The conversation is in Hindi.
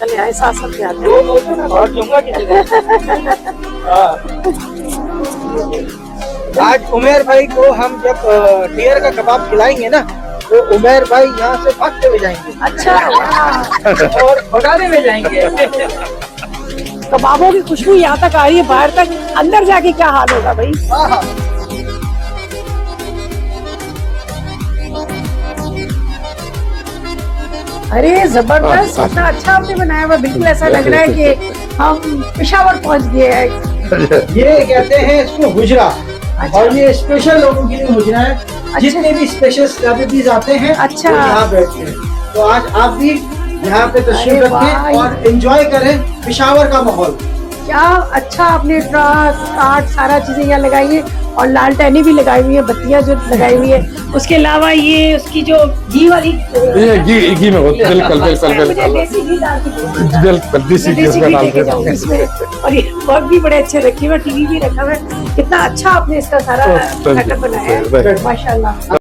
चले आए साथ साथ में आते आज उमेर भाई को हम जब डियर का कबाब खिलाएंगे ना, तो उमेर भाई यहाँ से भागते हुए जाएंगे। अच्छा और भगाने में जाएंगे। कबाबों की खुशबू यहाँ तक आ रही है, बाहर तक, अंदर जाके क्या हाल होगा भाई। हाँ हाँ। अरे जबरदस्त, इतना अच्छा आपने बनाया हुआ, बिल्कुल ऐसा लग रहा है कि हम पेशावर पहुंच गए हैं। ये कहते हैं इसको हुजरा। अच्छा। और ये स्पेशल लोगों के लिए हुजरा है। जितने भी स्पेशल सेलिब्रिटीज आते हैं अच्छा। वो यहाँ बैठते हैं। तो आज आप भी यहाँ पे तशरीफ अरे वाह। रखें और एंजॉय करें पेशावर का माहौल। क्या अच्छा आपने ट्रक काट सारा चीजें यहाँ लगाई है, और लालटेनें भी लगाई हुई है, बत्तियां जो लगाई हुई है। उसके अलावा ये उसकी जो घी वाली, ये घी में होती है। बिल्कुल बिल्कुल मुझे बिल्कुल देसी घी डाल के दो। बिल्कुल देसी घी देसी में घी डाल लेके जाऊंगी इसमें। और ये वर्क भी बड़े अच्छे रखे हुए, टीवी भी रखा हुआ है। कितना अच्छा आपने इसका सारा सेटअप बनाया है, माशाल्लाह।